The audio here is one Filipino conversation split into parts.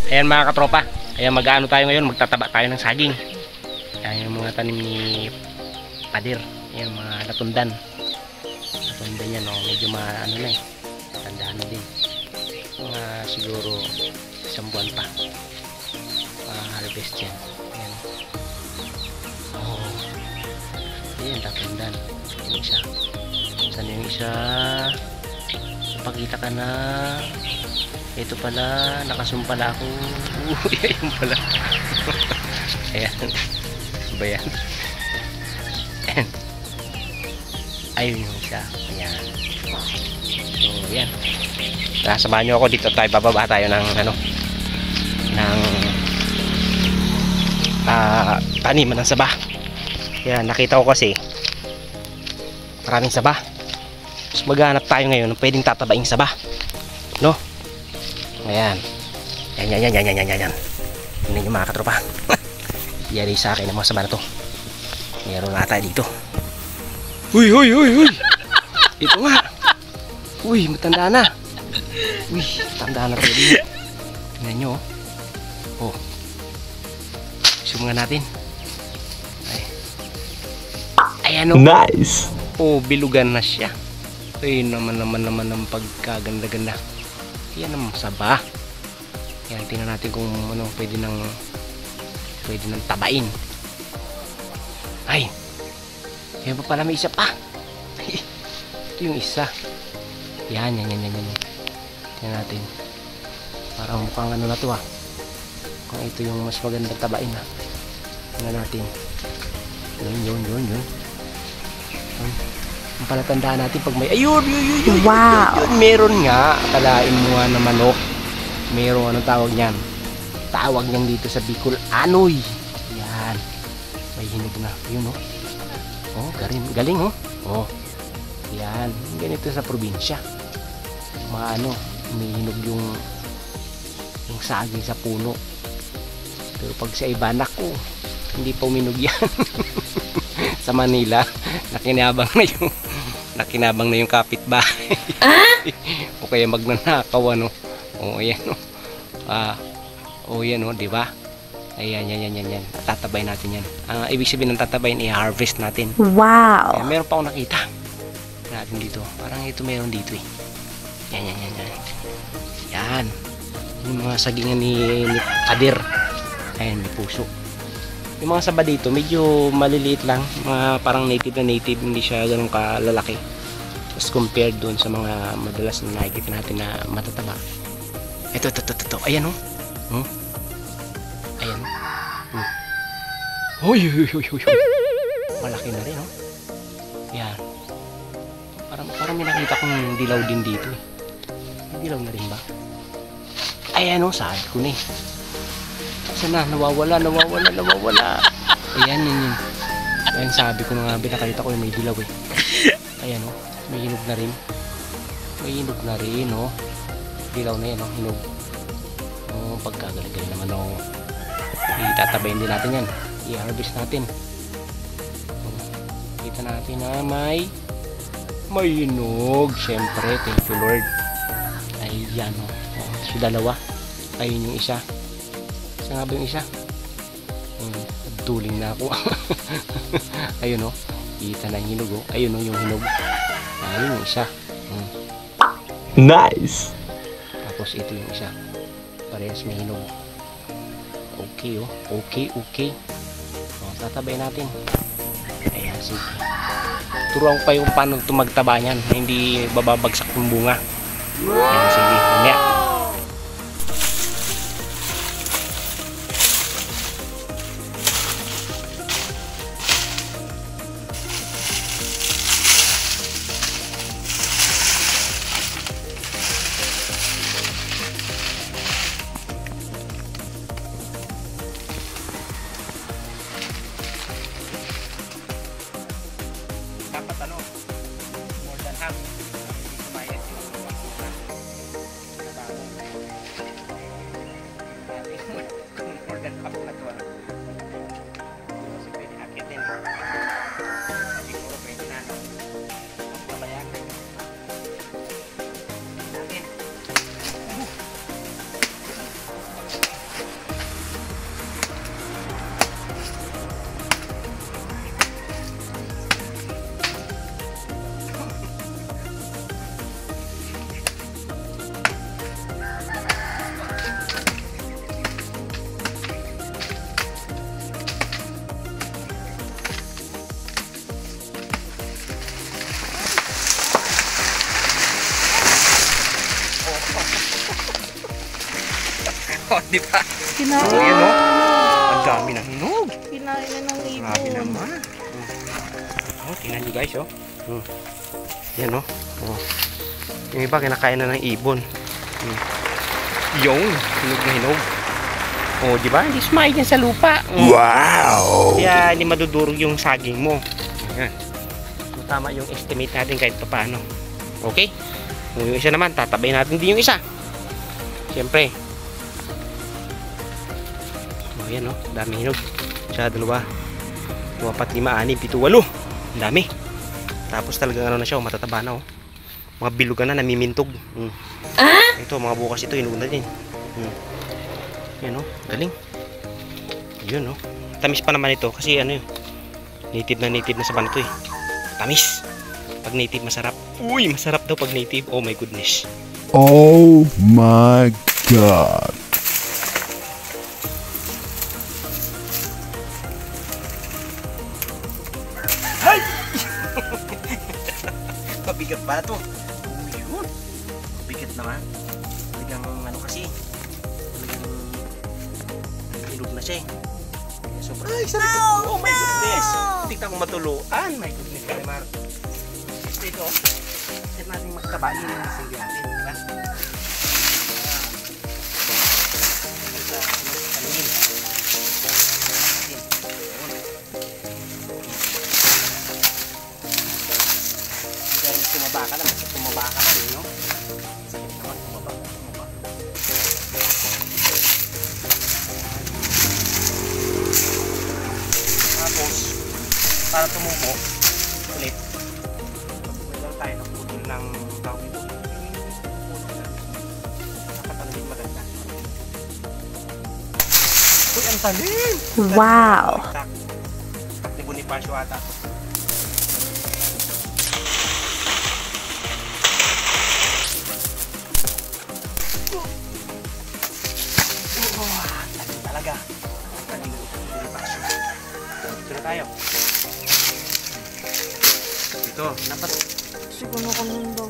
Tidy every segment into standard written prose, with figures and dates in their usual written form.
Ayan mga katropa. Ayan, mag-ano tayo ngayon, magtataba tayo ng saging. Ayan yung mga tanim ni Pader. Ayan mga latundan. Latundan yan, oh. Medyo ano na eh. Tandaan na din. Mga siguro isang buwan pa. Harvest yan. Ayan. Oh. Ayan, latundan. Yung isa. Saan yung isa? Pakita ka na. Ito pala, nakasumpala ako. Ayun pala. Ayan. Ba yan? Ayun yung isa. Ayan. So, ayan. Samahan nyo ako dito tayo. Bababa tayo ng ano, ng taniman ng saba. Ayan, nakita ko kasi maraming saba. Mas maghanap tayo ngayon ng pwedeng tatabaing saba. No? Ayan. Yan. Hindi nyo mga katropa. Yari sa akin ang mga saba na to. Meron na tayo dito. Uy. Ito nga. Uy, matanda na. Uy, matanda na tayo dito. Tingnan nyo. Oh. Sumungan natin. Ay. Ayan o. Nice. Oh, bilugan na siya. Ay, naman ang pagkaganda-ganda. Yan ang saba. Yan, tingnan natin kung ano pwede nang tabain. Ay, yan pa pala, may isa pa. Ito yung isa. Yan. Tingnan natin. Parang mukhang ano na to, kung ito yung mas maganda tabain, tingnan natin. Yun. Ang palatandaan natin pag may ayun, wow, meron nga, akalain mo nga na manok, meron, anong tawag niyan, tawag niyan dito sa Bicol, anoy. Yan, may hinog na yun, oh, galing oh, yan, ganito sa probinsya, maano, may hinog yung saging sa puno, pero pag sa iba, naku, hindi pa uminog yan. Sa Manila, nakinabang na yung kapitbahay. O kaya magnanakaw, ano. O ayan, yan, di ba? Ayan. Tatabay natin yan. Ibig sabihin ng tatabayin, i-harvest natin. Wow. Meron pa akong nakita natin dito. Parang ito meron dito eh. Yan. Yung mga sagingan ni Pader. Ayan, may puso. Yung mga saba dito, medyo maliliit lang. Mga parang native, hindi siya ganun kalalaki. As compared doon sa mga madalas na nakikita natin na matataba. Ito. Ayan, oh. Ayan. Hoy. Malaki na rin, oh. Yan. Parang may nakita kong dilaw din dito, eh. May dilaw na rin ba? Ayan, oh. Sabi ko na, eh. Sana nawawala. Ayan. Ayan, sabi ko na nga, nakita ko yung may dilaw, eh. Ayan, oh. May hinog na rin, oh. Dilaw na yan, oh. Hinog. Oh, pagkagaling naman, oh. Itatabayin din natin yan. I-harvest natin. Oh, kita natin na may hinog. Siyempre, thank you Lord. Ayan, oh. Si dalawa. Ayun yung isa. Isa nga ba yung isa? Tuling na ako. Ayun, oh. Kita na yung hinog, oh. Ayun, oh, yung hinog. Ayun yung isa. Nice. Tapos ito yung isa. Parehas may hinog. Okay, oh. Okay. Oh, tatabay natin. Ayan, sige. Turuan ko pa yung paano tumagtaba niyan na hindi bababagsak yung bunga. Ayan, sige. Mamaya. Dapat more than half. Sumayad yung pagkuha. Oh, di ba? Kinain Oh, yan na. oh. Ang dami ng hinog. Kinain na ng ibon. Grabe naman. Oh, tingnan nyo guys, oh. Yan, oh. Oh. Yung iba, kinakain na ng ibon. Yung, hinog na hinog. Oh, di ba? Hindi sumaid yan sa lupa. Wow! Kaya hindi madudurog yung saging mo. Ayan. So, tama yung estimate natin kahit paano. Okay? Yung isa naman, tatabay natin din yung isa. Siyempre. Oh, yan, oh. Dami hinog. Siya, 2, 4, 5, 6, 7, 8. Ang dami. Tapos talagang ano na siya, matataba na, oh. Mga bilugan na, namimintog. Ito, mga bukas ito, hinog na din. Yan, oh. Galing. Yun, oh. Tamis pa naman ito kasi ano yun. Native na sa banto, eh. Tamis. Pag native, masarap. Uy, masarap daw pag native. Oh my goodness. Oh my God! Mabigat pa ito. Oh, yun. Mabigat naman. Talagang ano kasi. Talagang ilog na siya, eh. Kaya sobrang... Ay, sarap! Oh my goodness! Tignan kong matuluan. My goodness, Kalimar. Ito, set natin magtaba. Yun yung sige natin, diba? Tumaba ka na, basta tumaba ka na, no? Sakit naman, tumaba. Tapos, para tumubo ulit, magpapagod tayo ng putol ng tawag ito. Nakatangin maganda. Uy, ang talim! Wow! Ni Bonifacio ata. Talaga. Ito na tayo. Ito, dapat Siguro ko nun daw.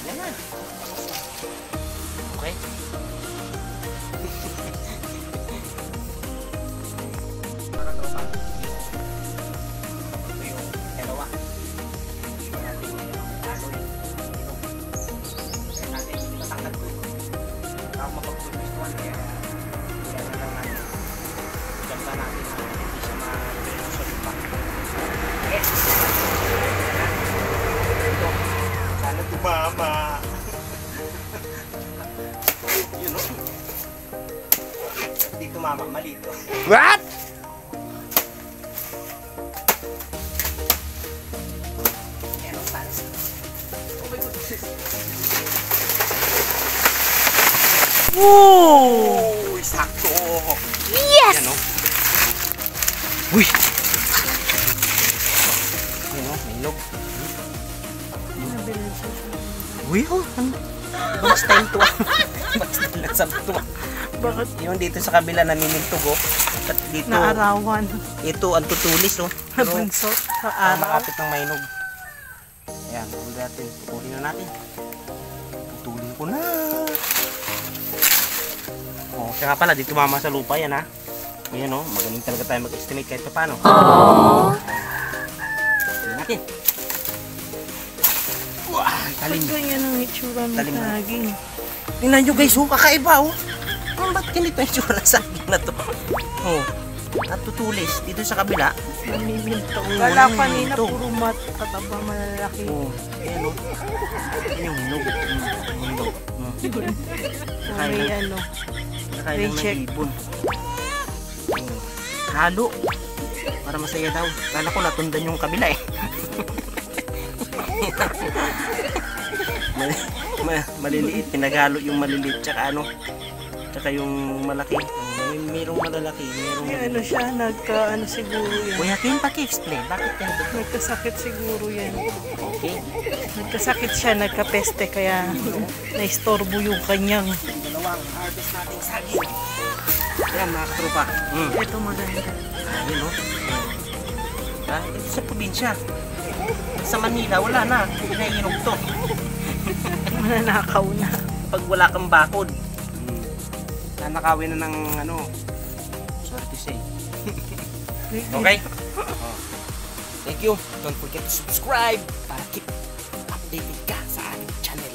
yan na. Okay. Para tropa. Ito yung dalawa. Ito natin yung asoy. Kaya natin hindi matangkad ko. Ako mapagpulmistuan kaya kaya lang natin. Ganda natin na hindi siya ma-resolve sa lupa. Okay. Ito. Sana tumama. Yun o. Hindi tumama. Mali ito. What? Yan o. Talas. Oh my goodness. Woo! Uy, sakto. Yes! Yan o. Uy. Yan o. May log. Uy, oh. Ibang style to. Ibang style na sabi to. Bakit Yung dito sa kabila namimintog, oh. At dito, naarawan? ito ang tutulis, oh. Pero, Bunso sa araw. makapit ng mainog. Ayan, putulin natin. Putulin na natin. Putulin ko na. Oh, kaya nga pala, dito mama sa lupa yan, ha. Ayan, oh. Magaling talaga tayo mag-estimate kahit pa paano. Putulin natin. Wah, talim. Ba't ganyan ang itsura ng Talim na. saging? Tingnan nyo guys, oh, kakaiba, oh. Ba't ganito yung tsura sa akin na to? Oh, at tutulis dito sa kabila. Namiminto. Oo, Wala namiminto. kanina, puro matataba malalaki. Oh, ayan, oh. Ayan yung hinog. Hinog. May ano. Nakain lang ng Check. ibon. Halo. Para masaya daw. Kala ko natundan yung kabila, eh. Maliliit. Pinaghalo yung maliliit. Tsaka ano. Tsaka yung malaki. Mayroong malalaki. Mayroong May ano siya, nagka-ano siguro yan. Kuya Kim, paki-explain. Bakit ganito? Nagkasakit siguro yan. Okay. Nagkasakit siya, nagkapeste, kaya naistorbo yung kanyang. Dalawang harvest nating saging. Ayan mga katropa. Ito maganda. Ayun, no? Ha? Ito sa probinsya. Sa Manila, wala na. Pinaiinog to. Mananakaw na. Pag wala kang bakod, nanakawin na ng ano, sorry to say. Okay? Oh. Thank you. Don't forget to subscribe para keep updated ka sa ating channel.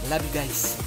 I love you guys.